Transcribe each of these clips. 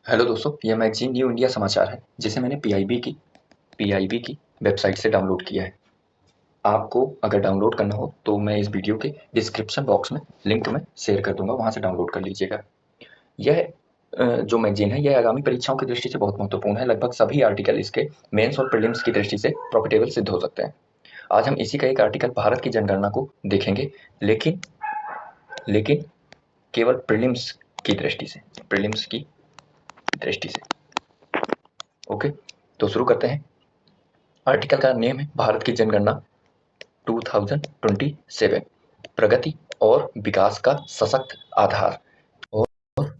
Hello दोस्तों, यह magazine new India समाचार है जिसे मैंने पीआईबी की वेबसाइट से डाउनलोड किया है। आपको अगर डाउनलोड करना हो तो मैं इस वीडियो के डिस्क्रिप्शन बॉक्स में लिंक में शेयर कर दूंगा, वहां से डाउनलोड कर लीजिएगा। यह जो मैगजीन है यह आगामी परीक्षाओं की दृष्टि से बहुत महत्वपूर्ण है। लगभग सभी आर्टिकल इसके मेंस और प्रीलिम्स की दृष्टि से प्रॉफिटेबल सिद्ध हो सकते हैं। आज हम इसी का एक आर्टिकल भारत की जनगणना को देखेंगे, लेकिन लेकिन केवल प्रीलिम्स की दृष्टि से। ओके, तो शुरू करते हैं। आर्टिकल का नेम है भारत की जनगणना 2027, प्रगति और विकास का सशक्त आधार। और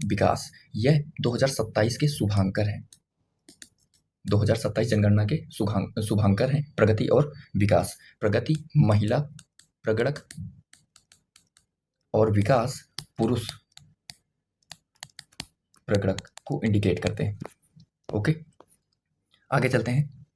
विकास, यह 2027 के शुभांकर हैं। 2027 जनगणना के शुभांकर हैं प्रगति और विकास। प्रगति महिला प्रगणक और विकास पुरुष प्रगणक को इंडिकेट करते हैं। ओके, आगे चलते हैं।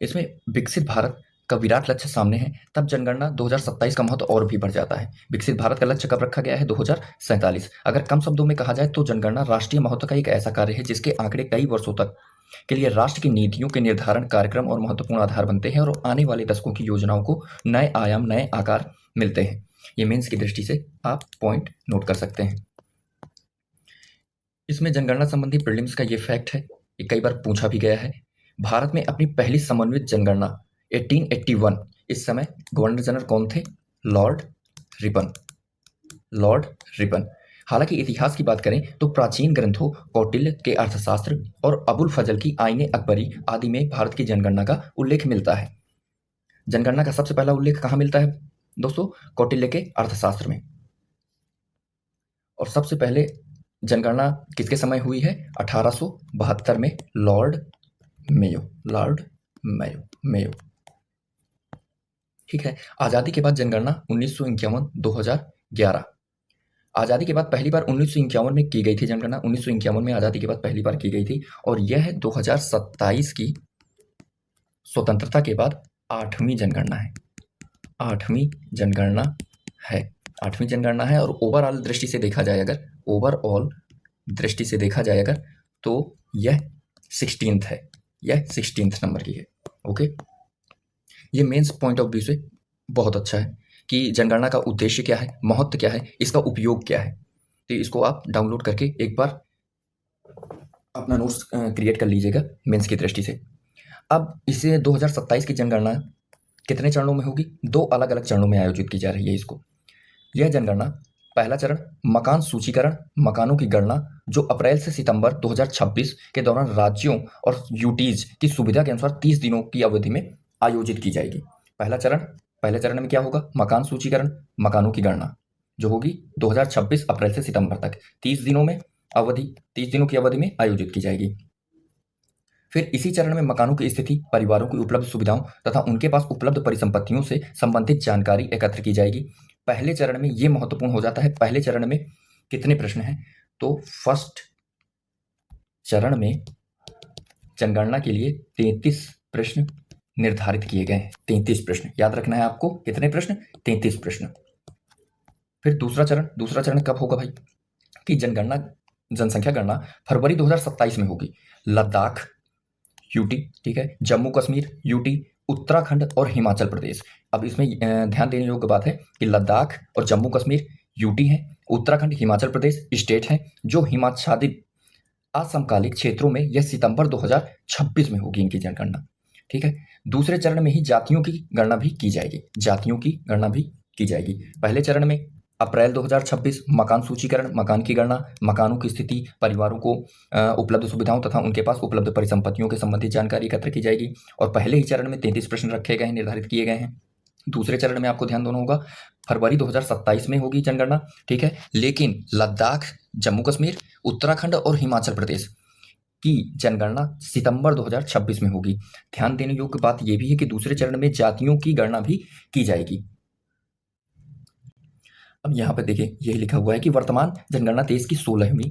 इसमें विकसित भारत का विराट लक्ष्य सामने है, तब जनगणना 2027 का महत्व और भी बढ़ जाता है। विकसित भारत का लक्ष्य कब रखा गया है? 2047। अगर कम शब्दों में कहा जाए तो जनगणना राष्ट्रीय महत्व का एक ऐसा कार्य है जिसके आंकड़े कई वर्षों तक के लिए राष्ट्र की नीतियों के निर्धारण, कार्यक्रम और महत्वपूर्ण आधार बनते हैं और आने वाले दशकों की योजनाओं को नए आयाम, नए आकार मिलते हैं। ये मेंस की दृष्टि से आप पॉइंट नोट कर सकते हैं। इसमें जनगणना संबंधी प्रीलिम्स का ये फैक्ट है, ये कई बार पूछा भी गया है। भारत में अपनी पहली समन्वित जनगणना 1881, इस समय गवर्नर जनरल कौन थे? Lord Ripon. हालांकि इतिहास की बात करें तो प्राचीन ग्रंथों कौटिल्य के अर्थशास्त्र और अबुल फजल की आईने अकबरी आदि में भारत की जनगणना का उल्लेख मिलता है। जनगणना का सबसे पहला उल्लेख कहाँ मिलता है दोस्तों? कौटिल्य के अर्थशास्त्र में। और सबसे पहले जनगणना किसके समय हुई है? 1872 में लॉर्ड मेयो। ठीक है। आज़ादी के बाद जनगणना 1951-2011। आज़ादी के बाद पहली बार 1951 में की गई थी जनगणना। 1951 में आज़ादी के बाद पहली बार की गई थी और यह 2027 की स्वतंत्रता के बाद 8वीं जनगणना है। 8वीं जनगणना है और ओवरऑल दृष्टि से देखा जाए अगर तो यह 16th है। यह 16th नंबर की है। ओके, ये मेंस पॉइंट ऑफ व्यू से बहुत अच्छा है कि जनगणना का उद्देश्य क्या है, महत्व क्या है, इसका उपयोग क्या है। तो इसको आप डाउनलोड करके एक बार अपना नोट्स क्रिएट कर लीजिएगा मेंस की दृष्टि से। अब इसे 2027 की जनगणना कितने चरणों में होगी? 2 अलग अलग चरणों में आयोजित की जा रही है इसको। यह जनगणना, पहला चरण मकान सूचीकरण, मकानों की गणना, जो अप्रैल से सितंबर 2026 के दौरान राज्यों और यूटीज की सुविधा के अनुसार 30 दिनों की अवधि में आयोजित की जाएगी। पहले चरण में क्या होगा? मकान सूचीकरण, मकानों की गणना, जो होगी 2026 अप्रैल से सितंबर तक 30 दिनों की अवधि में आयोजित की जाएगी। फिर इसी चरण में मकानों की स्थिति, परिवारों की उपलब्ध सुविधाओं तथा उनके पास उपलब्ध परिसंपत्तियों से संबंधित जानकारी एकत्र की जाएगी। पहले चरण में ये महत्वपूर्ण हो जाता है। पहले चरण में कितने प्रश्न हैं? तो फर्स्ट चरण में जनगणना के लिए 33 प्रश्न निर्धारित किए गए हैं। 33 प्रश्न याद रखना है आपको। कितने प्रश्न? 33 प्रश्न। फिर दूसरा चरण कब होगा भाई? कि जनसंख्या गणना फरवरी 2027 में होगी। लद्दाख यूटी, ठीक है, जम्मू कश्मीर यूटी, उत्तराखंड और हिमाचल प्रदेश। अब इसमें ध्यान देने योग्य बात है कि लद्दाख और जम्मू कश्मीर यूटी है, उत्तराखंड हिमाचल प्रदेश स्टेट है, जो हिमाच्छादित असमकालिक क्षेत्रों में यह सितंबर 2026 में होगी इनकी जनगणना। ठीक है। दूसरे चरण में ही जातियों की गणना भी की जाएगी। पहले चरण में अप्रैल 2026 मकान सूचीकरण, मकान की गणना, मकानों की स्थिति, परिवारों को उपलब्ध सुविधाओं तथा उनके पास उपलब्ध परिसंपत्तियों के संबंधित जानकारी एकत्र की जाएगी। और पहले ही चरण में 33 प्रश्न रखे गए हैं, निर्धारित किए गए हैं। दूसरे चरण में आपको ध्यान देना होगा, फरवरी 2027 में होगी जनगणना। ठीक है, लेकिन लद्दाख, जम्मू कश्मीर, उत्तराखंड और हिमाचल प्रदेश की जनगणना सितंबर 2026 में होगी। ध्यान देने योग्य बात यह भी है कि दूसरे चरण में जातियों की गणना भी की जाएगी। अब यहाँ पे देखिए, यही लिखा हुआ है कि वर्तमान जनगणना देश की 16वीं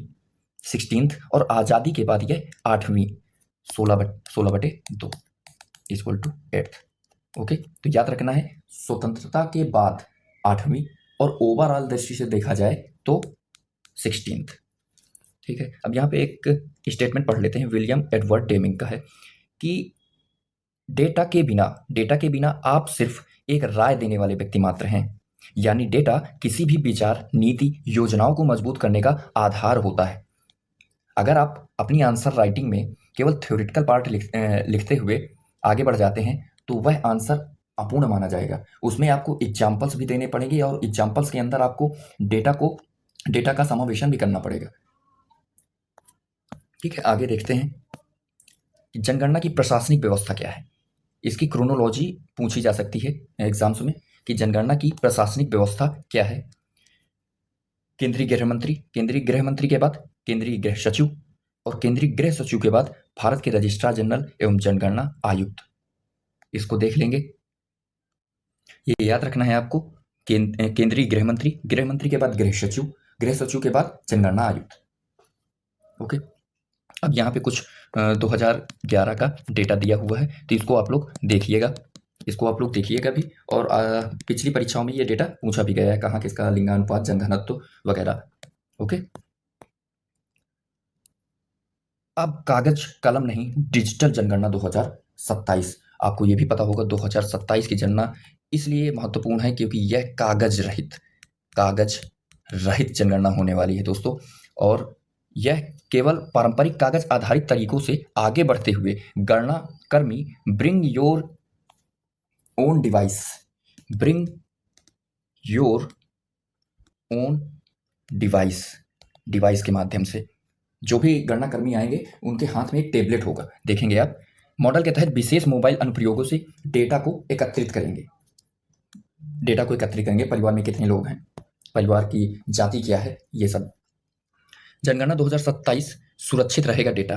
16th और आज़ादी के बाद यह 8वीं 16/2 इक्वल टू 8th। ओके, तो याद रखना है स्वतंत्रता के बाद 8वीं और ओवरऑल दृष्टि से देखा जाए तो 16th। ठीक है, अब यहाँ पे एक स्टेटमेंट पढ़ लेते हैं, विलियम एडवर्ड डेमिंग का है कि डेटा के बिना आप सिर्फ एक राय देने वाले व्यक्ति मात्र हैं। यानी डेटा किसी भी विचार, नीति, योजनाओं को मजबूत करने का आधार होता है। अगर आप अपनी आंसर राइटिंग में केवल थ्योरेटिकल पार्ट लिखते हुए आगे बढ़ जाते हैं तो वह आंसर अपूर्ण माना जाएगा। उसमें आपको एग्जाम्पल्स भी देने पड़ेंगे और एग्जाम्पल्स के अंदर आपको डेटा का समावेशन भी करना पड़ेगा। ठीक है, आगे देखते हैं कि जनगणना की प्रशासनिक व्यवस्था क्या है। इसकी क्रोनोलॉजी पूछी जा सकती है एग्जाम्स में कि जनगणना की प्रशासनिक व्यवस्था क्या है। केंद्रीय गृह मंत्री के बाद केंद्रीय गृह सचिव और केंद्रीय गृह सचिव के बाद भारत के रजिस्ट्रार जनरल एवं जनगणना आयुक्त। इसको देख लेंगे, ये याद रखना है आपको। केंद्रीय गृह मंत्री के बाद गृह सचिव के बाद जनगणना आयुक्त। ओके, अब यहाँ पे कुछ 2011 का डेटा दिया हुआ है तो इसको आप लोग देखिएगा भी। और पिछली परीक्षाओं में ये डेटा पूछा भी गया है, कहाँ किसका लिंगानुपात, जनघनत्व वगैरह। ओके, अब कागज कलम नहीं, डिजिटल जनगणना 2027। आपको ये भी पता होगा 2027 की जनगणना इसलिए महत्वपूर्ण है क्योंकि यह कागज रहित जनगणना होने वाली है दोस्तों। और यह केवल पारंपरिक कागज आधारित तरीकों से आगे बढ़ते हुए गणना कर्मी ब्रिंग योर ओन डिवाइस के माध्यम से जो भी गणना कर्मी आएंगे उनके हाथ में एक टेबलेट होगा, देखेंगे आप। मॉडल के तहत विशेष मोबाइल अनुप्रयोगों से डेटा को एकत्रित करेंगे। परिवार में कितने लोग हैं, परिवार की जाति क्या है, ये सब। जनगणना 2027 सुरक्षित रहेगा डेटा।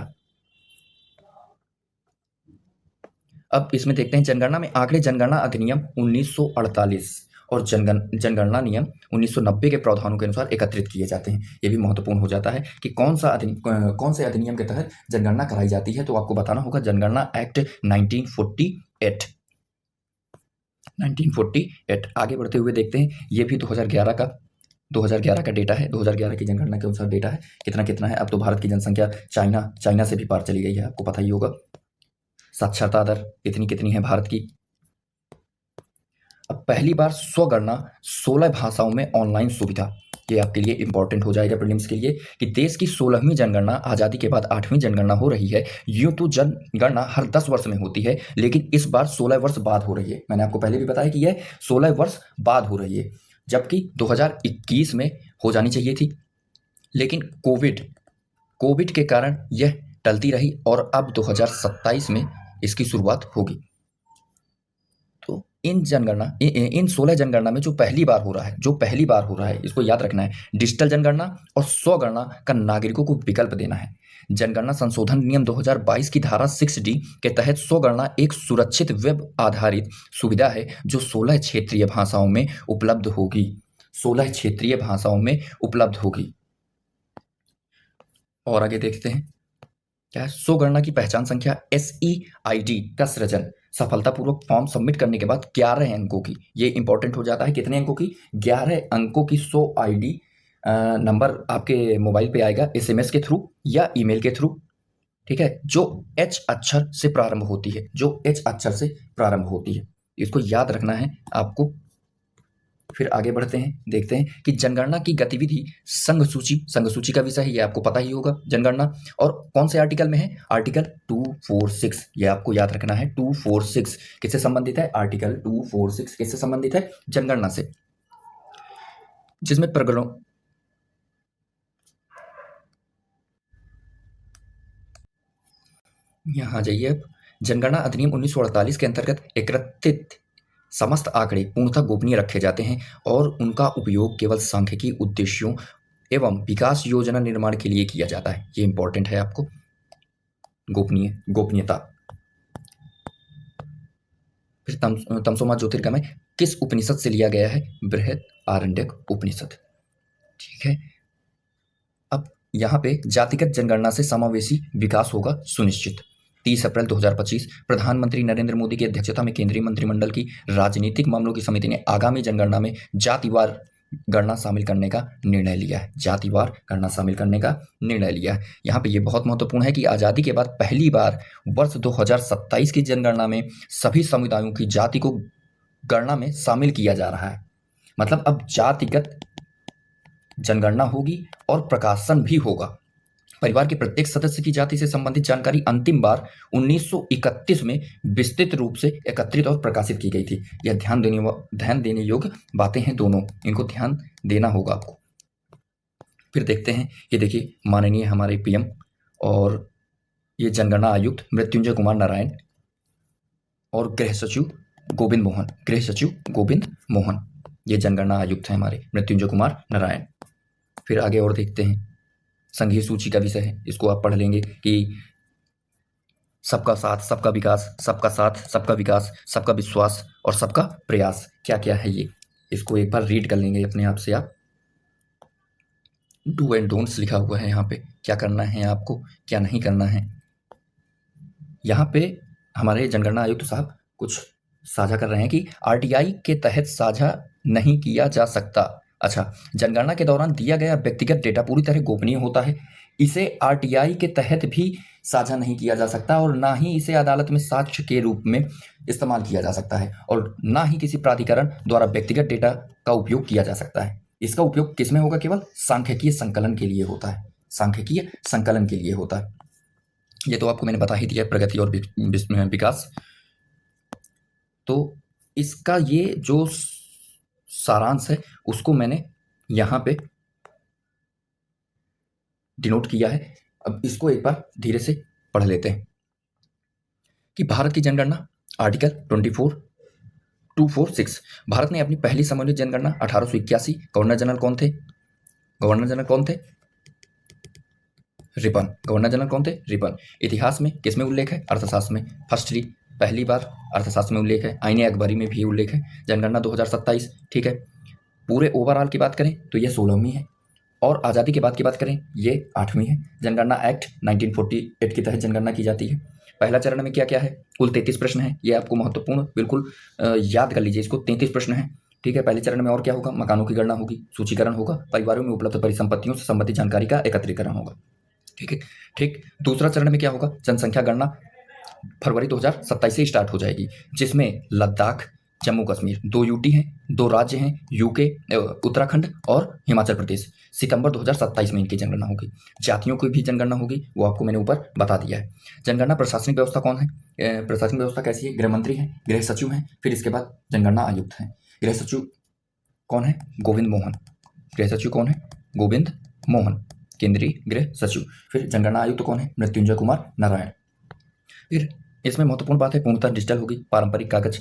अब इसमें देखते हैं जनगणना में आंकड़े जनगणना अधिनियम 1948 और जनगणना नियम 1990 के प्रावधानों के अनुसार एकत्रित किए जाते हैं। ये भी महत्वपूर्ण हो जाता है कि कौन से अधिनियम के तहत जनगणना कराई जाती है, तो आपको बताना होगा जनगणना एक्ट 1948। आगे बढ़ते हुए देखते हैं, ये भी 2011 का डेटा है। 2011 की जनगणना के अनुसार डेटा है, कितना है। अब तो भारत की जनसंख्या चाइना से भी पार चली गई है, आपको पता ही होगा। साक्षरता दर कितनी है भारत की। अब पहली बार स्वगणना 16 भाषाओं में ऑनलाइन सुविधा, ये आपके लिए इंपॉर्टेंट हो जाएगा प्रीलिम्स के लिए कि देश की 16वीं जनगणना आज़ादी के बाद 8वीं जनगणना हो रही है। यूं तो जनगणना हर 10 वर्ष में होती है, लेकिन इस बार 16 वर्ष बाद हो रही है। मैंने आपको पहले भी बताया कि यह 16 वर्ष बाद हो रही है, जबकि 2021 में हो जानी चाहिए थी, लेकिन कोविड के कारण यह टलती रही और अब 2027 में इसकी शुरुआत होगी। तो इन 16 जनगणना में जो पहली बार हो रहा है इसको याद रखना है। डिजिटल जनगणना और स्वगणना का नागरिकों को विकल्प देना है। जनगणना संशोधन नियम 2022 की धारा 6D के तहत स्वगणना एक सुरक्षित वेब आधारित सुविधा है जो 16 क्षेत्रीय भाषाओं में उपलब्ध होगी। और आगे देखते हैं क्या है। स्वगणना की पहचान संख्या SEID का सृजन सफलतापूर्वक फॉर्म सबमिट करने के बाद 11 अंकों की, ये इंपॉर्टेंट हो जाता है। कितने अंकों की? 11 अंकों की SOID नंबर आपके मोबाइल पे आएगा, SMS के थ्रू या ईमेल के थ्रू। ठीक है, जो H अक्षर से प्रारंभ होती है। इसको याद रखना है आपको। फिर आगे बढ़ते हैं, देखते हैं कि जनगणना की गतिविधि संघ सूची का विषय है, ये आपको पता ही होगा। जनगणना और कौन से आर्टिकल में है? आर्टिकल 246, ये आपको याद रखना है। 246 किससे संबंधित है? आर्टिकल 246 किससे संबंधित है? जनगणना से, जिसमें प्रकरणों यहाँ जाइए। अब जनगणना अधिनियम 1948 के अंतर्गत एकत्रित समस्त आंकड़े पूर्णतः गोपनीय रखे जाते हैं और उनका उपयोग केवल सांख्यिकी उद्देश्यों एवं विकास योजना निर्माण के लिए किया जाता है। ये इंपॉर्टेंट है आपको, गोपनीयता। फिर तमसोमा ज्योतिर्गमय किस उपनिषद से लिया गया है? बृहदारण्यक उपनिषद। ठीक है, अब यहाँ पे जातिगत जनगणना से समावेशी विकास होगा सुनिश्चित। 30 अप्रैल 2025 प्रधानमंत्री नरेंद्र मोदी की अध्यक्षता में केंद्रीय मंत्रिमंडल की राजनीतिक मामलों की समिति ने आगामी जनगणना में जातिवार गणना शामिल करने का निर्णय लिया है, जातिवार गणना शामिल करने का निर्णय लिया है। यहाँ पे ये बहुत महत्वपूर्ण है कि आज़ादी के बाद पहली बार वर्ष 2027 की जनगणना में सभी समुदायों की जाति को गणना में शामिल किया जा रहा है। मतलब अब जातिगत जनगणना होगी और प्रकाशन भी होगा। परिवार के प्रत्येक सदस्य की जाति से संबंधित जानकारी अंतिम बार 1931 में विस्तृत रूप से एकत्रित और प्रकाशित की गई थी। यह ध्यान देने योग्य बातें हैं दोनों, इनको ध्यान देना होगा आपको। फिर देखते हैं, ये देखिए माननीय हमारे पीएम और ये जनगणना आयुक्त मृत्युंजय कुमार नारायण और गृह सचिव गोविंद मोहन, ये जनगणना आयुक्त हैं हमारे मृत्युंजय कुमार नारायण। फिर आगे और देखते हैं, संघीय सूची का विषय है, इसको आप पढ़ लेंगे कि सबका साथ सबका विकास, सबका साथ सबका विकास, सबका विश्वास और सबका प्रयास क्या क्या है ये, इसको एक बार रीड कर लेंगे अपने आप से आप। डू एंड डोंट्स लिखा हुआ है यहाँ पे, क्या करना है आपको, क्या नहीं करना है। यहाँ पे हमारे जनगणना आयुक्त साहब कुछ साझा कर रहे हैं कि आरटीआई के तहत साझा नहीं किया जा सकता। अच्छा, जनगणना के दौरान दिया गया व्यक्तिगत डेटा पूरी तरह गोपनीय होता है। इसे आरटीआई के तहत भी साझा नहीं किया जा सकता और ना ही इसे अदालत में साक्ष्य के रूप में इस्तेमाल किया जा सकता है और ना ही किसी प्राधिकरण द्वारा व्यक्तिगत डेटा का उपयोग किया जा सकता है। इसका उपयोग किसमें होगा? केवल सांख्यिकीय संकलन के लिए होता है, सांख्यिकीय संकलन के लिए होता है। ये तो आपको मैंने बता ही दिया, प्रगति और विकास। तो इसका ये जो सारांश है उसको मैंने यहाँ पे डिनोट किया है। अब इसको एक बार धीरे से पढ़ लेते हैं कि भारत की जनगणना आर्टिकल 24246, भारत ने अपनी पहली सम्मिलित जनगणना 1881, गवर्नर जनरल कौन थे? रिपन। गवर्नर जनरल कौन थे? रिपन। इतिहास में किसमें उल्लेख है? अर्थशास्त्र में। फर्स्टली पहली बार अर्थशास्त्र में उल्लेख है, आईने अकबरी में भी उल्लेख है। जनगणना 2027, ठीक है। पूरे ओवरऑल की बात करें तो ये 16वीं है और आज़ादी के बाद की बात करें ये 8वीं है। जनगणना एक्ट 1948 के तहत जनगणना की जाती है। पहला चरण में क्या क्या है? कुल 33 प्रश्न है, ये आपको महत्वपूर्ण बिल्कुल याद कर लीजिए इसको। 33 प्रश्न है, ठीक है। पहले चरण में और क्या होगा? मकानों की गणना होगी, सूचीकरण होगा, परिवारों में उपलब्ध परिसंपत्तियों से संबंधित जानकारी का एकत्रीकरण होगा, ठीक है। ठीक, दूसरा चरण में क्या होगा? जनसंख्या गणना फरवरी 2027 से स्टार्ट हो जाएगी, जिसमें लद्दाख, जम्मू कश्मीर, 2 यूटी हैं, 2 राज्य हैं, यूके, उत्तराखंड और हिमाचल प्रदेश। सितंबर 2027 में इनकी जनगणना होगी। जातियों की भी जनगणना होगी, वो आपको मैंने ऊपर बता दिया है। जनगणना प्रशासनिक व्यवस्था कौन है? प्रशासनिक व्यवस्था कैसी है? गृह मंत्री हैं, गृह सचिव हैं, फिर इसके बाद जनगणना आयुक्त हैं। गृह सचिव कौन है? गोविंद मोहन। गृह सचिव कौन है? गोविंद मोहन, केंद्रीय गृह सचिव। फिर जनगणना आयुक्त कौन है? मृत्युंजय कुमार नारायण। फिर इसमें महत्वपूर्ण बात है, पूर्णतः डिजिटल होगी। पारंपरिक कागज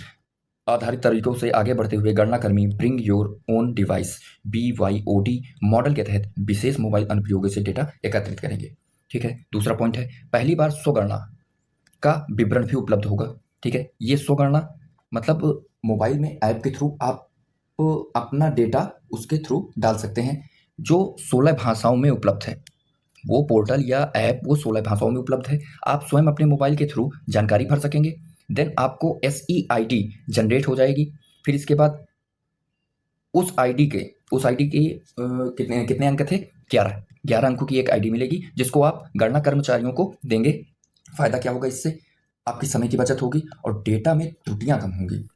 आधारित तरीकों से आगे बढ़ते हुए गणनाकर्मी bring your own device BYOD model के तहत विशेष मोबाइल अनुप्रयोगों से डेटा एकत्रित करेंगे, ठीक है। दूसरा पॉइंट है, पहली बार स्वगणना का विवरण भी उपलब्ध होगा, ठीक है। ये स्वगणना मतलब मोबाइल में ऐप के थ्रू आप अपना डेटा उसके थ्रू डाल सकते हैं, जो 16 भाषाओं में उपलब्ध है। वो पोर्टल या ऐप वो 16 भाषाओं में उपलब्ध है। आप स्वयं अपने मोबाइल के थ्रू जानकारी भर सकेंगे। देन आपको SEID जनरेट हो जाएगी। फिर इसके बाद उस आईडी के कितने अंक थे? 11 अंकों की एक आईडी मिलेगी, जिसको आप गणना कर्मचारियों को देंगे। फायदा क्या होगा इससे? आपकी समय की बचत होगी और डेटा में त्रुटियां कम होंगी।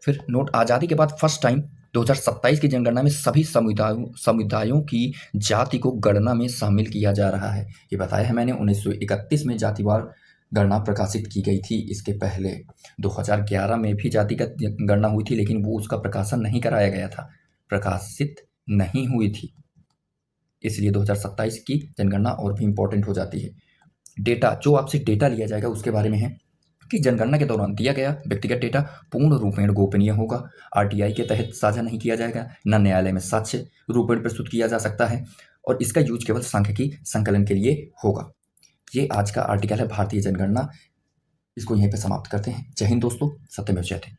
फिर नोट, आज़ादी के बाद फर्स्ट टाइम 2027 की जनगणना में सभी समुदायों की जाति को गणना में शामिल किया जा रहा है। ये बताया है मैंने। 1931 में जातिवार गणना प्रकाशित की गई थी। इसके पहले 2011 में भी जातिगत गणना हुई थी, लेकिन वो उसका प्रकाशन नहीं कराया गया था, प्रकाशित नहीं हुई थी। इसलिए 2027 की जनगणना और भी इम्पोर्टेंट हो जाती है। डेटा, जो आपसे डेटा लिया जाएगा उसके बारे में है कि जनगणना के दौरान दिया गया व्यक्तिगत डेटा पूर्ण रूपेण गोपनीय होगा, आरटीआई के तहत साझा नहीं किया जाएगा, न न्यायालय में साक्ष्य रूपेण प्रस्तुत किया जा सकता है और इसका यूज केवल सांख्यिकी संकलन के लिए होगा। ये आज का आर्टिकल है भारतीय जनगणना। इसको यहीं पे समाप्त करते हैं। जय हिंद दोस्तों, सत्यमेव जयते।